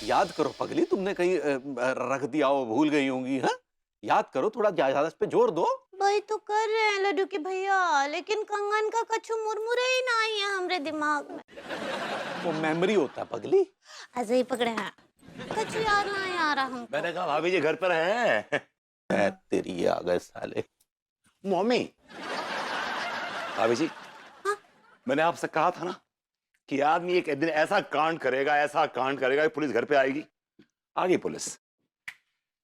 याद करो पगली, तुमने कहीं रख दिया हो, भूल गई होंगी। हाँ, याद करो, थोड़ा ज्यादा इस पे जोर दो। वही तो कर रहे हैं लड्डू के भैया, लेकिन कंगन का कछु मुरमुरे ही ना ही है हमरे दिमाग में। वो मेमोरी होता है पगली। ऐसे ही पकड़े हैं, कछु याद नहीं आ रहा हमको। मैंने कहा भाभी जी घर पर हैं। तेरी ये आ गए साले। मम्मी, भाभी जी, हाँ? मैंने आपसे कहा था ना कि आदमी एक दिन ऐसा कांड करेगा, ऐसा कांड करेगा कि पुलिस घर पे आएगी। आ गई पुलिस।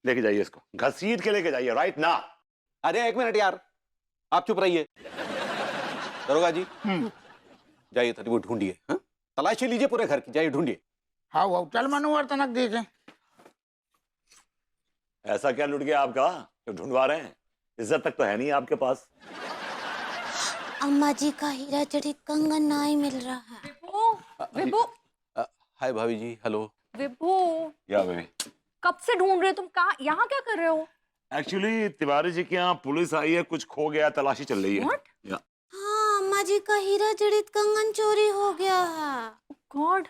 लेके जाइए इसको, घसीट के लेके जाइए, राइट ना। अरे एक मिनट यार, आप चुप रहिए। दरोगा जी, जाइए तरी वो ढूंढिए। हाँ? तलाशी लीजिए पूरे घर की, जाइए ढूंढिए। हाँ वो चल मनोहर तनक देखे। ऐसा क्या लुट गया आपका जो ढूंढवा रहे हैं? इज्जत तक तो है नहीं आपके पास। अम्मा जी का हीरा जड़ित कंगन नहीं मिल रहा है। विभू, हाय भाभी जी, हेलो। विभू, क्या बेबी? कब से ढूंढ रहे हो तुम? कहाँ, यहाँ क्या कर रहे हो? एक्चुअली तिवारी जी के यहाँ पुलिस आई है, कुछ खो गया, तलाशी चल रही है। What? या हाँ, अम्मा जी का हीरा जड़ित कंगन चोरी हो गया है। गॉड,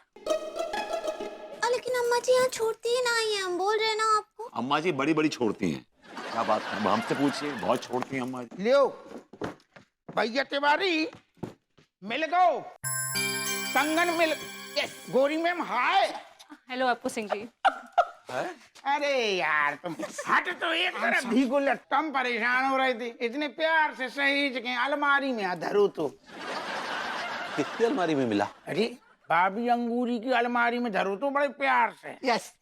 लेकिन अम्मा जी यहाँ छोड़ती ही नहीं है, हम बोल रहे हैं ना आपको। अम्मा जी बड़ी बड़ी छोड़ती हैं। क्या बात है, हमसे पूछिए, बहुत छोड़ती हैं अम्मा जी। लियो भैया तिवारी, मिल गो कंगन मिल। यस गोरी मैम, हाय। हेलो आपको सिंह जी। अरे यार तुम हट तो एक तरफ भी गुल्लट, तुम परेशान हो रहे थे, इतने प्यार से सहेज के अलमारी में धरो तो। किसकी अलमारी में मिला? अरे भाभी अंगूरी की अलमारी में धरो तो बड़े प्यार से। यस।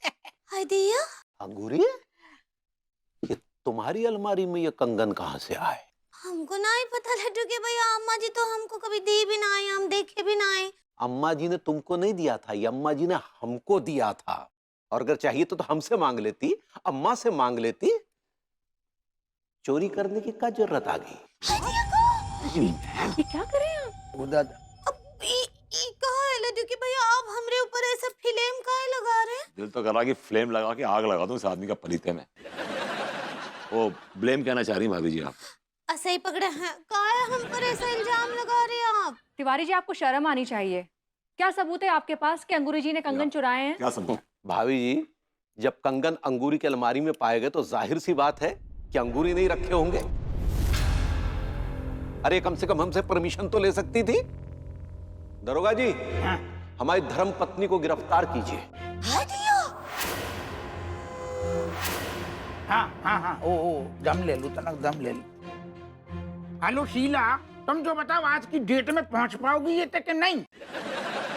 हाय दिया, अंगूरी? ये तुम्हारी अलमारी में ये कंगन कहाँ से आए? हमको नहीं पता लड्डू के भैया, अम्मा जी तो हमको कभी दी भी नहीं, हम देखे भी नहीं। अम्मा जी ने तुमको नहीं दिया था, ये अम्मा जी ने हमको दिया था। और अगर चाहिए तो हमसे मांग लेती, अम्मा से मांग लेती। चोरी करने की क्या जरूरत आ गई? ये क्या कर रहे हैं आप? उधर अब ई कहा है लड्डू के भैया, आप हमरे ऊपर ऐसा फिल्म काहे लगा रहे हैं? दिल तो कर रहा कि फ्लेम लगा के आग लगा दूं इस आदमी का पलीते में। वो ब्लेम कहना चाह रही हैं भाभी जी आप? ऐसे ही पकड़े हैं, काहे हम पर ऐसा इल्जाम लगा रहे हैं आप? तिवारी जी, आपको शर्म आनी चाहिए। क्या सबूत है आपके पास कि अंगूरी जी ने कंगन चुराए हैं? क्या समझो? भाभी जी, जब कंगन अंगूरी की अलमारी में पाए गए तो जाहिर सी बात है कि अंगूरी नहीं रखे होंगे। अरे कम से कम हमसे परमिशन तो ले सकती थी। दरोगा जी, हमारी धर्म पत्नी को गिरफ्तार कीजिए। हाय दिया, हाँ हाँ हाँ, ओ दम ले लो तनक, दम ले लो। हेलो शीला, तुम जो बताओ आज की डेट में पहुंच पाओगी ये तक कि नहीं?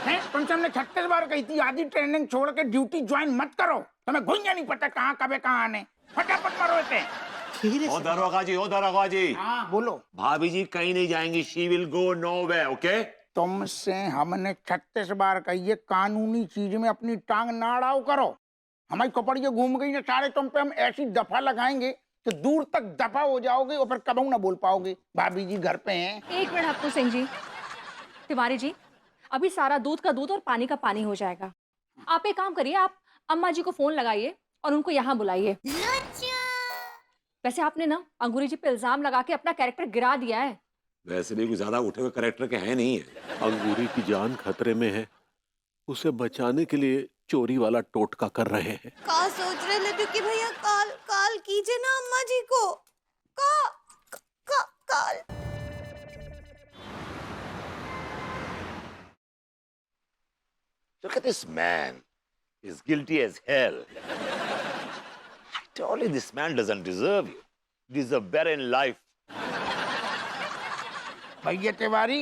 हैं, तुमसे हमने 36 बार कही थी आधी ट्रेनिंग छोड़ के ड्यूटी ज्वाइन मत करो। तुम्हें घुइया नहीं पता कहाँ कब कहाँ आने, फटाफट मरो इसे। ओ दरोगा जी, ओ दरोगा जी। हाँ बोलो। भाभी जी कहीं नहीं जाएंगी, she will go nowhere, okay? तुमसे हमने 36 बार कही है कानूनी चीज में अपनी टांग ना अड़ाओ करो। हमारी कपड़ियाँ घूम गई ना सारे, तुम पे हम ऐसी दफा लगाएंगे कि दूर तक दफा हो जाओगे और फिर कभी ना बोल पाओगे भाभी जी घर पे हैं। एक मिनट हप्पू सिंह जी। तिवारी जी, अभी सारा दूध का दूध और पानी का पानी हो जाएगा। आप एक काम करिए, आप अम्मा जी को फोन लगाइए और उनको यहाँ बुलाइए। वैसे आपने ना अंगूरी जी पे इल्जाम लगा के अपना कैरेक्टर गिरा दिया है। वैसे भी कुछ ज्यादा उठे हुए कैरेक्टर के हैं नहीं है। अंगूरी की जान खतरे में है, उसे बचाने के लिए चोरी वाला टोटका कर रहे हैं। का सोच रहे लड्डू के भैया? काल कीजिए ना अम्मा जी को। काल। Look at this man. He's guilty as hell. I told you this man doesn't deserve you. He deserves better in life. भैया तिवारी,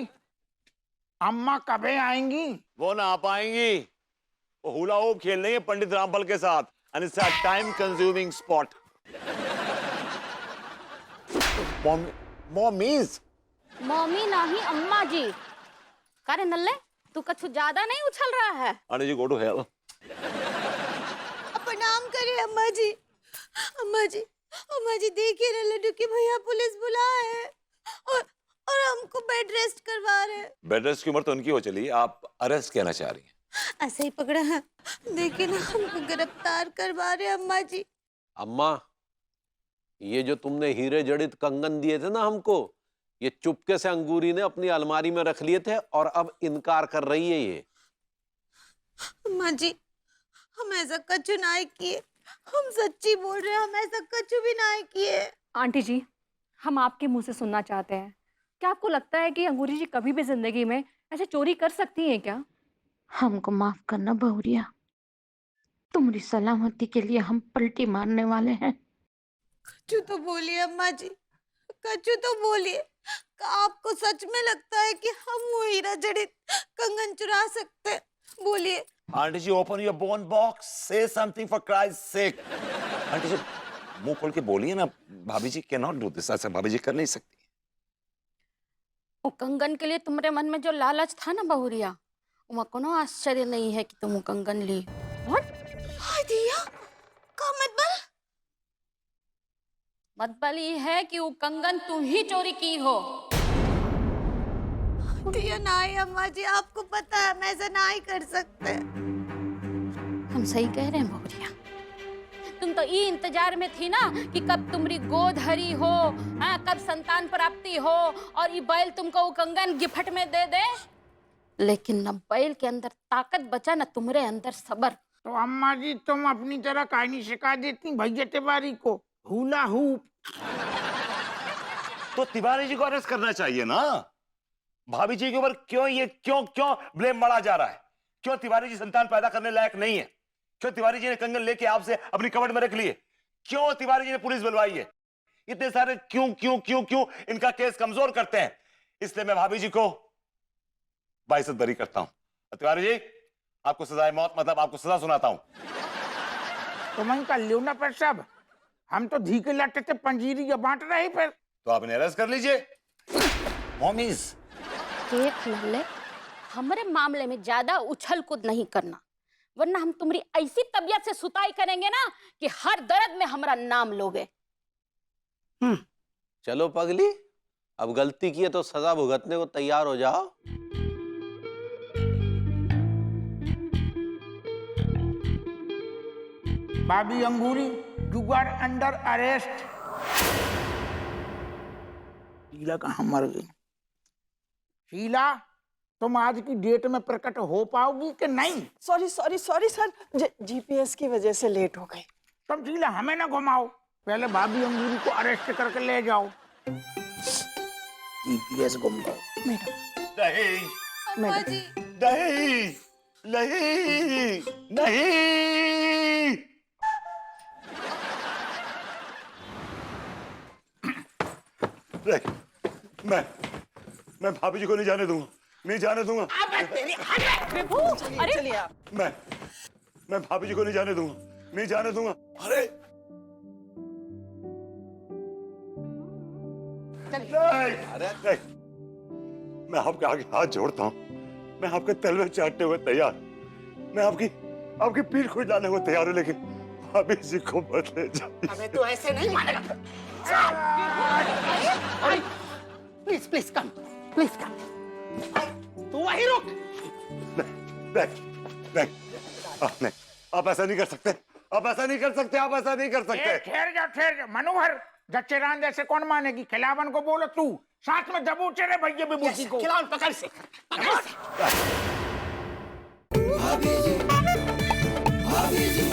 अम्मा कभी आएंगी? वो ना आ पाएंगी। वो हुला होप खेल रही है पंडित रामपाल के साथ, and it's a time-consuming sport. Mommies. Mummy नहीं अम्मा जी। करे नल्ले, तू कछु ज्यादा नहीं उछल रहा है। Anu ji, go to hell. प्रणाम करे अम्मा जी। अम्मा जी देखिए ना, लड्डू के भैया पुलिस बुलाए हैं और हमको बेड रेस्ट करवा रहे हैं। बेड रेस्ट की उम्र तो उनकी हो चली, आप अरेस्ट कहना चाह रही हैं? ऐसे ही पकड़े हैं, देखिए ना हमको गिरफ्तार करवा रहे हैं अम्मा जी। अम्मा, ये जो तुमने हीरे जड़ित कंगन दिए थे ना हमको, ये चुपके से अंगूरी ने अपनी अलमारी में रख लिए थे और अब इनकार कर रही है ये। अम्मा जी, हम ऐसा कछु नहीं किए, हम सच्ची बोल रहे हैं, हम ऐसा कछु भी नहीं किए। आंटी जी, हम आपके मुंह से सुनना चाहते हैं, क्या आपको लगता है कि अंगूरी जी कभी भी जिंदगी में ऐसे चोरी कर सकती हैं क्या? हमको माफ करना बहुरिया, तुम्हारी सलामती के लिए हम पलटी मारने वाले हैं। कछु तो बोलिए अम्मा जी, कछु तो बोलिए। आपको सच में लगता है कि हम वो हीरा जड़ित कंगन चुरा सकते हैं? बोलिए। आंटी जी open your bone box, say something for Christ sake. Aunty जी मुंह खोल के बोलिए ना, भाभी जी कैन नॉट डू दिस, ऐसा भाभी जी कर नहीं सकती। वो कंगन के लिए तुम्हारे मन में जो लालच था ना बहुरिया, वहाँ कोनो आश्चर्य नहीं है कि तुम वो कंगन ली। हाय दिया, का मतलब? मतलब ये है कि वो कंगन तुम ही चोरी की हो। दिया नहीं अम्मा जी, आपको पता है हम ऐसा नहीं कर सकते। हम सही कह रहे हैं बहुरिया, तुम तो ये इंतजार में थी ना कि कब तुम्हारी गोद हरी हो, कब संतान प्राप्ति हो और ये बैल तुमको वो कंगन गिफ्ट में दे दे। लेकिन न बैल के अंदर ताकत बचा, न तुम्हारे अंदर सब्र। तो अम्मा जी तुम अपनी तरह कहानी सिखा देती भैया तिवारी को हुला हूप। तो तिवारी जी को अरेस्ट करना चाहिए ना। भाभी जी के ऊपर क्यों ब्लेम बढ़ा जा रहा है? क्यों तिवारी जी संतान पैदा करने लायक नहीं है? क्यों तिवारी जी ने कंगन लेके आपसे अपनी कबड़ में रख लिए? क्यों तिवारी जी ने पुलिस बुलवाई है? इतने सारे क्यों इनका केस कमजोर करते हैं। इसलिए मैं भाभी जी को बाइज्जत बरी करता हूं। तिवारी जी आपको सजाए मौत, मतलब आपको सजा सुनाता हूं। तुम इनका ल्यूना पर सब, हम तो धी के लट्टे से पंजीरी या बांट रहे फिर। तो आप इन्हें अरेस्ट कर लीजिए। मॉमीज देख लल्ले, हमारे मामले में ज्यादा उछल कूद नहीं करना, वरना हम तुम्हारी ऐसी तबीयत से सुताई करेंगे ना कि हर दर्द में हमारा नाम लोगे। चलो पगली, अब गलती की है तो सजा भुगतने को तैयार हो जाओ। भाभी Angoori, you are under arrest. Sheela कहाँ मर गई? शीला, तुम आज की डेट में प्रकट हो पाओगी कि नहीं? सॉरी सर, जीपीएस की वजह से लेट हो गई। तुम शीला हमें ना घुमाओ, पहले भाभी अंगूरी को अरेस्ट करके ले जाओ। जीपीएस घुम गए। नहीं अम्मा जी, नहीं नहीं नहीं। मैं भाभी जी को नहीं जाने दूंगा, नहीं जाने दूंगा। अरे चलिए आप। मैं भाभी जी को नहीं जाने दूंगा, नहीं जाने दूंगा। अरे नहीं, मैं आपके आगे हाथ जोड़ता हूँ, मैं आपके तलवे चाटने हुए तैयार, मैं आपकी पीठ खुजलाने हुए तैयार हूँ, लेकिन भाभी जी को मत ले जाइए। हमें तो ऐसे नहीं मानेगा। प्लीज कम, तू वहीं रुक। नहीं, आप ऐसा नहीं कर सकते, आप ऐसा नहीं कर सकते, आप ऐसा नहीं कर सकते। ठहर जाओ मनोहर, जच्चेरान जैसे कौन मानेगी? खिलावन को बोलो, तू साथ में दबोचे रे भैया विभूति को। खिलाओ, पकड़ से। भाभी जी